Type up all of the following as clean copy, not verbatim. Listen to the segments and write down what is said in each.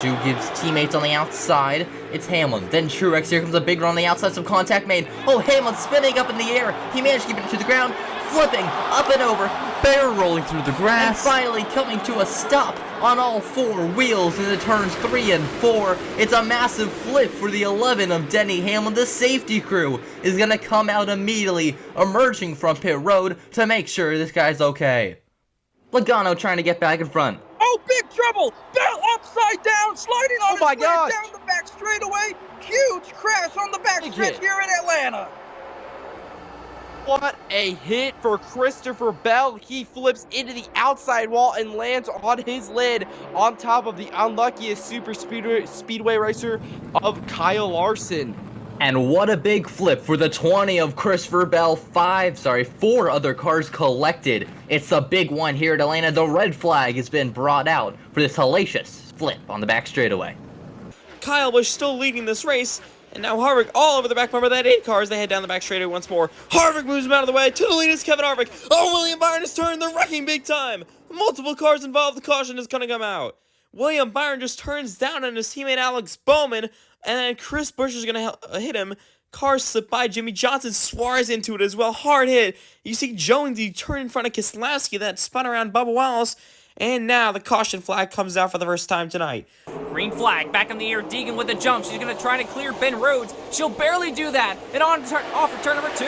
do gives teammates on the outside. It's Hamlin, then Truex. Here comes a big run on the outside, some contact made. Oh, Hamlin spinning up in the air. He managed to keep it to the ground, flipping up and over, barrel rolling through the grass, and finally coming to a stop on all four wheels into turns 3 and 4. It's a massive flip for the 11 of Denny Hamlin. The safety crew is going to come out immediately, emerging from pit road to make sure this guy's okay. Logano trying to get back in front. Oh, big trouble! Bell upside down, sliding on his way down the back straightaway. Huge crash on the back stretch here in Atlanta. What a hit for Christopher Bell. He flips into the outside wall and lands on his lid on top of the unluckiest super speedway racer of Kyle Larson. And what a big flip for the 20 of Christopher Bell. 4 other cars collected. It's a big one here at Atlanta. The red flag has been brought out for this hellacious flip on the back straightaway. Kyle was still leading this race, and now Harvick all over the back bumper of that 8 car as they head down the back straightaway once more. Harvick moves him out of the way. To the lead is Kevin Harvick. Oh, William Byron has turned. They're wrecking big time. Multiple cars involved. The caution is going to come out. William Byron just turns down on his teammate Alex Bowman, and then Chris Buescher is going to hit him. Cars slip by. Jimmy Johnson swars into it as well. Hard hit. You see Jonesy turn in front of Keselowski that spun around Bubba Wallace. And now the caution flag comes out for the first time tonight. Green flag back in the air. Deegan with a jump. She's going to try to clear Ben Rhodes. She'll barely do that. And off for turn number 2.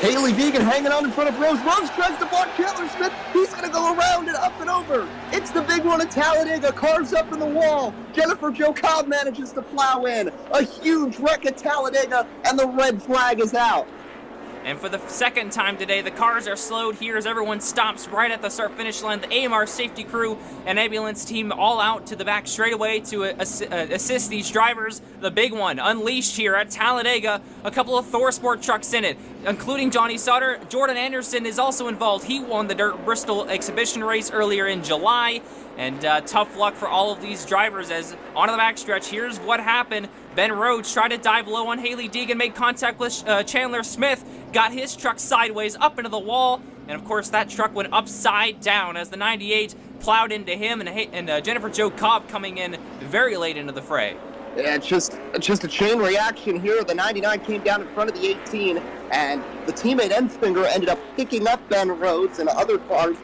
Haley Deegan hanging on in front of Rose. Rose tries to block Chandler Smith. He's going to go around and up and over. It's the big one at Talladega. Cars up in the wall. Jennifer Jo Cobb manages to plow in. A huge wreck at Talladega, and the red flag is out. And for the second time today, the cars are slowed here as everyone stops right at the start-finish line. The AMR safety crew and ambulance team all out to the back straightaway to assist these drivers. The big one unleashed here at Talladega. A couple of Thor Sport trucks in it, including Johnny Sauter. Jordan Anderson is also involved. He won the Dirt Bristol exhibition race earlier in July. And tough luck for all of these drivers as onto the backstretch. Here's what happened. Ben Rhodes tried to dive low on Haley Deegan, made contact with Chandler Smith, got his truck sideways up into the wall, and of course that truck went upside down as the 98 plowed into him, and Jennifer Jo Cobb coming in very late into the fray. Yeah, it's just a chain reaction here. The 99 came down in front of the 18, and the teammate Enfinger ended up picking up Ben Rhodes and other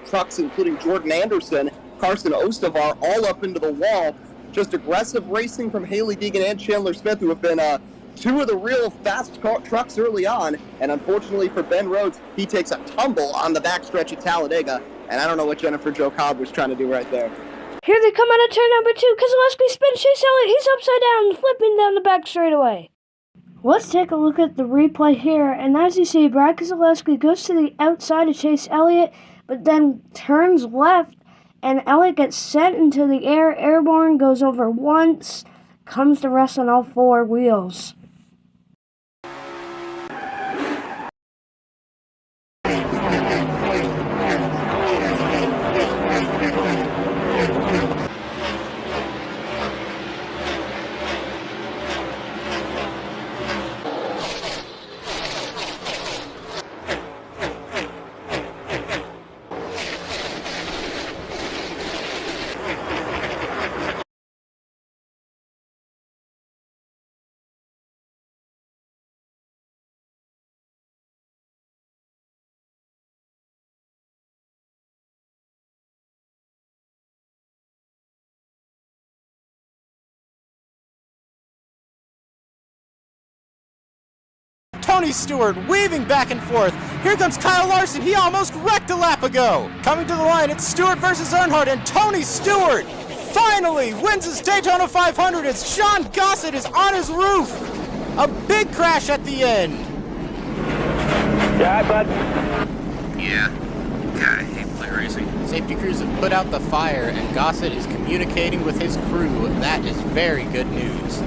trucks, including Jordan Anderson, Carson Ostavar, all up into the wall. Just aggressive racing from Haley Deegan and Chandler Smith, who have been 2 of the real fast trucks early on. And unfortunately for Ben Rhodes, he takes a tumble on the backstretch at Talladega. And I don't know what Jennifer Jo Cobb was trying to do right there. Here they come out of turn number 2. Keselowski spins Chase Elliott. He's upside down, flipping down the back straightaway. Let's take a look at the replay here. And as you see, Brad Keselowski goes to the outside of Chase Elliott, but then turns left. And Elliott gets sent into the air, airborne, goes over once, comes to rest on all 4 wheels. Tony Stewart weaving back and forth. Here comes Kyle Larson. He almost wrecked a lap ago. Coming to the line, it's Stewart versus Earnhardt, and Tony Stewart finally wins his Daytona 500 as Sean Gossett is on his roof. A big crash at the end. Yeah, bud. Yeah. God, I hate play racing. Safety crews have put out the fire, and Gossett is communicating with his crew. That is very good news.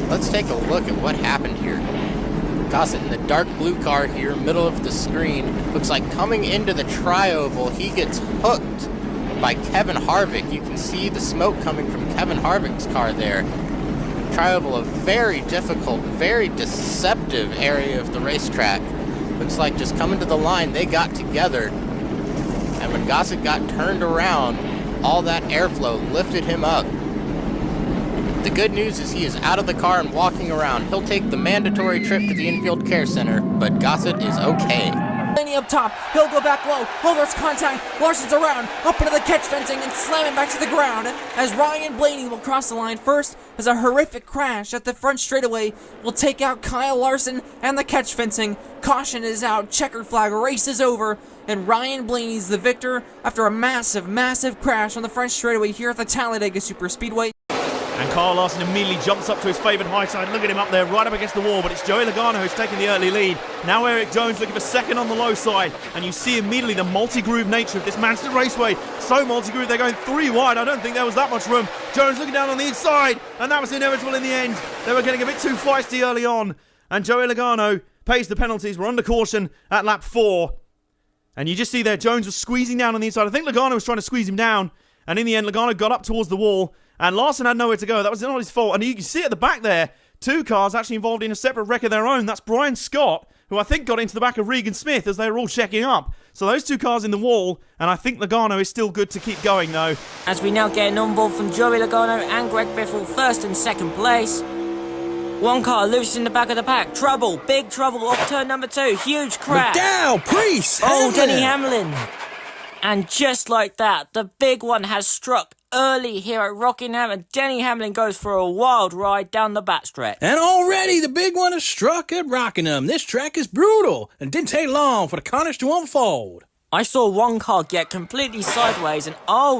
Let's take a look at what happened here. Gossett in the dark blue car here, middle of the screen. Looks like coming into the tri-oval, he gets hooked by Kevin Harvick. You can see the smoke coming from Kevin Harvick's car there. Tri-oval, a very difficult, very deceptive area of the racetrack. Looks like just coming to the line, they got together. And when Gossett got turned around, all that airflow lifted him up. The good news is he is out of the car and walking around. He'll take the mandatory trip to the infield care center, but Gossett is okay. Blaney up top, he'll go back low, Holder's contact, Larson's around, up into the catch fencing and slamming back to the ground as Ryan Blaney will cross the line first as a horrific crash at the front straightaway will take out Kyle Larson and the catch fencing. Caution is out, checker flag, race is over, and Ryan Blaney's the victor after a massive crash on the front straightaway here at the Talladega Superspeedway. And Kyle Larson immediately jumps up to his favoured high side. Look at him up there, right up against the wall. But it's Joey Logano who's taking the early lead. Now Eric Jones looking for second on the low side. And you see immediately the multi-groove nature of this Manchester Raceway. So multi-groove, they're going 3 wide. I don't think there was that much room. Jones looking down on the inside. And that was inevitable in the end. They were getting a bit too feisty early on. And Joey Logano pays the penalties. We're under caution at lap 4. And you just see there, Jones was squeezing down on the inside. I think Logano was trying to squeeze him down. And in the end, Logano got up towards the wall. And Larson had nowhere to go. That was not his fault. And you can see at the back there, 2 cars actually involved in a separate wreck of their own. That's Brian Scott, who I think got into the back of Regan Smith as they were all checking up. So those 2 cars in the wall, and I think Logano is still good to keep going, though. As we now get an onboard from Joey Logano and Greg Biffle, first and second place. 1 car loose in the back of the pack. Trouble, big trouble off turn number 2. Huge crash. Down, Priest! Denny Hamlin. And just like that, the big one has struck early here at Rockingham, and Denny Hamlin goes for a wild ride down the backstretch. And already the big one has struck at Rockingham. This track is brutal, and didn't take long for the carnage to unfold. I saw 1 car get completely sideways, and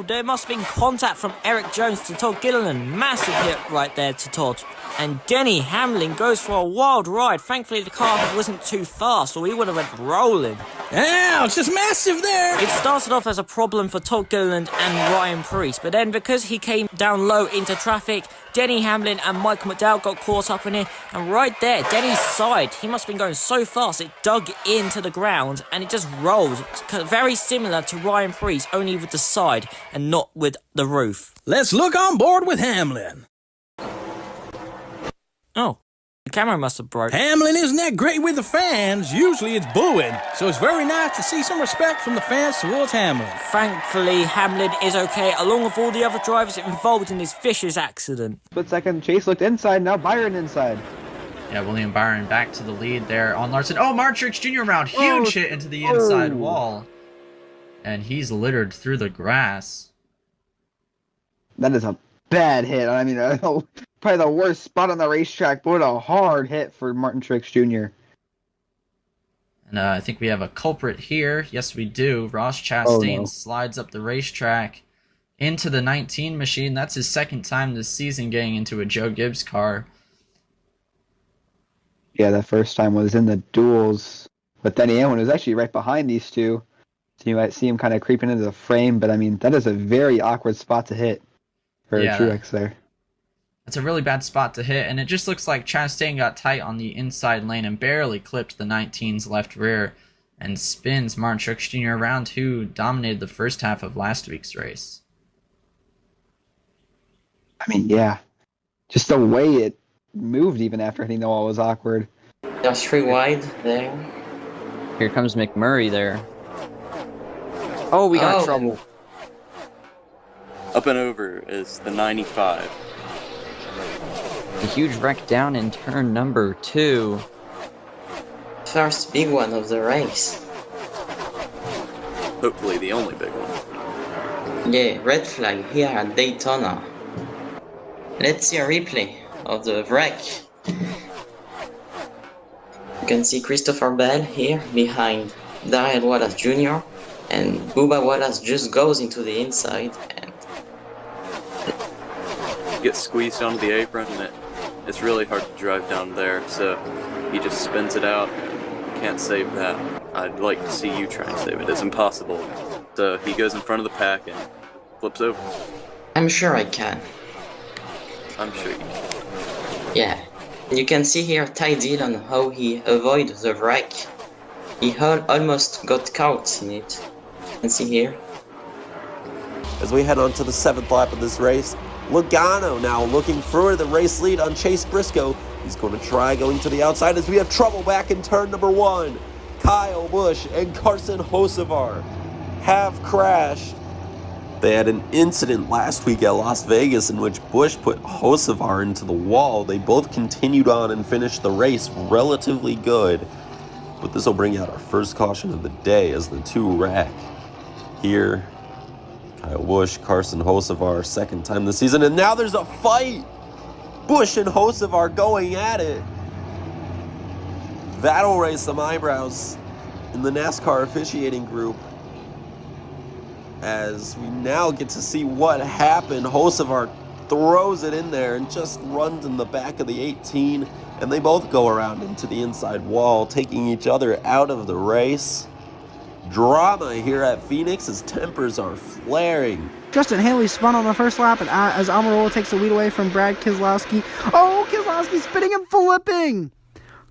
there must have been contact from Eric Jones to Todd Gilliland. Massive hit right there to Todd. And Denny Hamlin goes for a wild ride. Thankfully, the car wasn't too fast, or he would have went rolling. Ouch, it's massive there. It started off as a problem for Todd Gilliland and Ryan Preece, but then because he came down low into traffic, Denny Hamlin and Michael McDowell got caught up in it, and right there, Denny's side, he must have been going so fast, it dug into the ground, and it just rolled. Very similar to Ryan Preece, only with the side, and not with the roof. Let's look on board with Hamlin. Oh, the camera must have broke. Hamlin isn't that great with the fans. Usually it's booing. So it's very nice to see some respect from the fans towards Hamlin. Thankfully, Hamlin is okay, along with all the other drivers involved in this vicious accident. Split second, Chase looked inside, now Byron inside. Yeah, William Byron back to the lead there on Larson. Oh, Martin Truex Jr. around. Huge hit into the inside wall. And he's littered through the grass. That is a bad hit. I mean, probably the worst spot on the racetrack, but what a hard hit for Martin Truex Jr. And I think we have a culprit here. Yes, we do. Ross Chastain slides up the racetrack into the 19 machine. That's his 2nd time this season getting into a Joe Gibbs car. Yeah, the first time was in the duels with Denny Hamlin. It was actually right behind these 2. So you might see him kind of creeping into the frame, but I mean, that is a very awkward spot to hit for Truex there. That's a really bad spot to hit, and it just looks like Chastain got tight on the inside lane and barely clipped the 19's left rear and spins Martin Truex Jr. around, who dominated the first half of last week's race. I mean, yeah. Just the way it moved even after hitting the wall was awkward. Just 3 wide there. Here comes McMurray there. Oh, we got trouble. Up and over is the 95. A huge wreck down in turn number 2. First big one of the race. Hopefully the only big one. Yeah, red flag here at Daytona. Let's see a replay of the wreck. You can see Christopher Bell here behind Darrell Wallace Jr. and Bubba Wallace just goes into the inside and gets squeezed onto the apron, and it's really hard to drive down there, so he just spins it out. Can't save that. I'd like to see you try and save it. It's impossible. So he goes in front of the pack and flips over. I'm sure I can. I'm sure you can. Yeah. You can see here Ty Dillon how he avoided the wreck. He almost got caught in it. You can see here. As we head on to the 7th lap of this race, Logano now looking for the race lead on Chase Briscoe. He's going to try going to the outside as we have trouble back in turn number 1. Kyle Busch and Carson Hocevar have crashed. They had an incident last week at Las Vegas in which Busch put Hocevar into the wall. They both continued on and finished the race relatively good. But this will bring out our first caution of the day as the two wreck. Here, Kyle Busch, Carson Hocevar, second time this season, and now there's a fight! Busch and Hocevar going at it. That'll raise some eyebrows in the NASCAR officiating group, as we now get to see what happened. Hocevar throws it in there and just runs in the back of the 18, and they both go around into the inside wall, taking each other out of the race. Drama here at Phoenix as tempers are flaring. Justin Haley spun on the first lap, and as Almirola takes the lead away from Brad Keselowski. Oh, Keselowski spinning and flipping!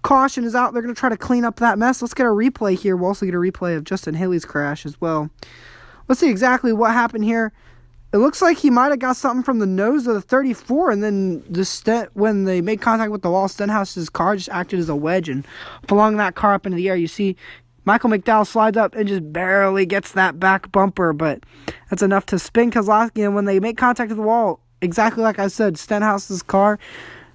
Caution is out. They're going to try to clean up that mess. Let's get a replay here. We'll also get a replay of Justin Haley's crash as well. Let's see exactly what happened here. It looks like he might have got something from the nose of the 34, and then when they made contact with the wall, Stenhouse's car just acted as a wedge and flung that car up into the air. You see Michael McDowell slides up and just barely gets that back bumper, but that's enough to spin Keselowski, and when they make contact with the wall, exactly like I said, Stenhouse's car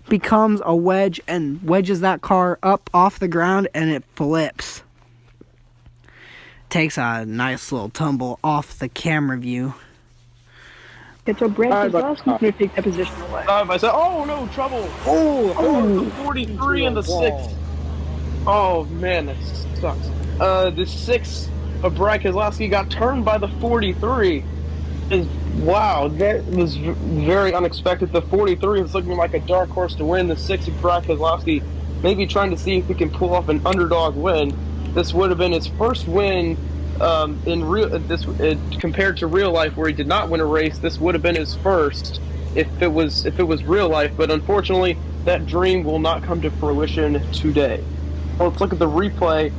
becomes a wedge and wedges that car up off the ground, and it flips. Takes a nice little tumble off the camera view. It's a Brad Keselowski's going to take that position away. I said, oh no, trouble! The 43 and the 6. Oh man, that sucks. The 6 of Brad Keselowski got turned by the 43. Wow, that was very unexpected. The 43 is looking like a dark horse to win. The 6 of Brad Keselowski maybe trying to see if he can pull off an underdog win. This would have been his first win compared to real life, where he did not win a race. This would have been his first if it was real life. But unfortunately, that dream will not come to fruition today. Well, let's look at the replay.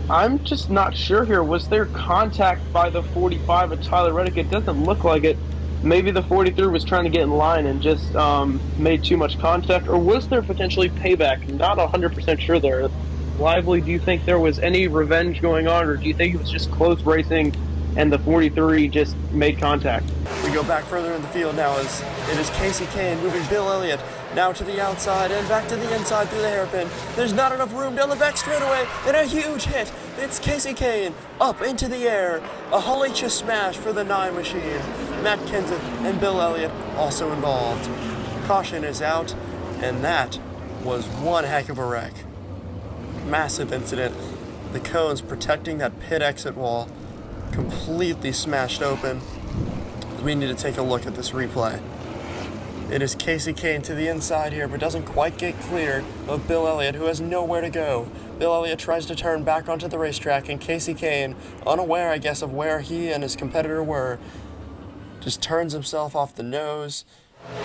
I'm just not sure here. Was there contact by the 45 of Tyler Reddick? It doesn't look like it. Maybe the 43 was trying to get in line and just made too much contact, or was there potentially payback? Not 100% sure there. Lively, do you think there was any revenge going on, or do you think it was just close racing and the 43 just made contact? We go back further in the field now as it is Casey Kane moving Bill Elliott now to the outside and back to the inside through the hairpin. There's not enough room down the back straightaway, and a huge hit. It's Casey Kane up into the air. A hellacious smash for the 9 machine. Matt Kenseth and Bill Elliott also involved. Caution is out, and that was one heck of a wreck. Massive incident. The cones protecting that pit exit wall completely smashed open. We need to take a look at this replay. It is Casey Kane to the inside here, but doesn't quite get clear of Bill Elliott, who has nowhere to go. Bill Elliott tries to turn back onto the racetrack, and Casey Kane, unaware, I guess, of where he and his competitor were, just turns himself off the nose,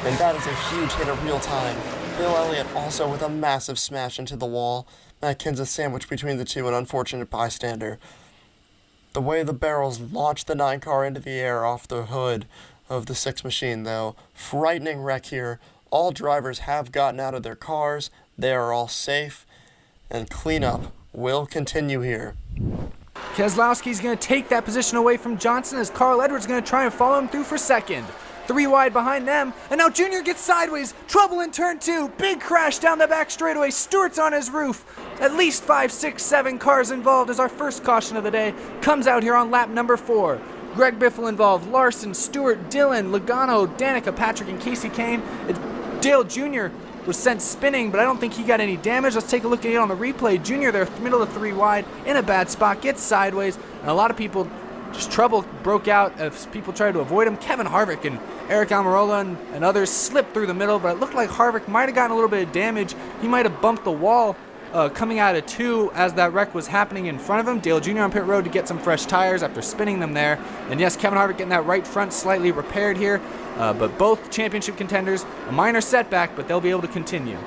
and that is a huge hit in real time. Bill Elliott also with a massive smash into the wall. Matt Kenseth sandwiched between the two, an unfortunate bystander. The way the barrels launched the 9 car into the air off the hood of the 6 machine, though. Frightening wreck here. All drivers have gotten out of their cars. They are all safe. And cleanup will continue here. Keselowski's going to take that position away from Johnson as Carl Edwards is going to try and follow him through for second. 3 wide behind them, and now Junior gets sideways. Trouble in turn 2. Big crash down the back straightaway. Stewart's on his roof. At least 5, 6, 7 cars involved as our first caution of the day comes out here on lap number 4. Greg Biffle involved, Larson, Stewart, Dillon, Logano, Danica, Patrick, and Casey Kane. Dale Jr. was sent spinning, but I don't think he got any damage. Let's take a look at it on the replay. Jr. there, middle of 3 wide, in a bad spot, gets sideways, and a lot of people, just trouble broke out as people tried to avoid him. Kevin Harvick and Eric Almirola and others slipped through the middle, but it looked like Harvick might have gotten a little bit of damage. He might have bumped the wall coming out of 2 as that wreck was happening in front of him. Dale Jr. on pit road to get some fresh tires after spinning them there. And yes, Kevin Harvick getting that right front slightly repaired here. But both championship contenders, a minor setback, but they'll be able to continue.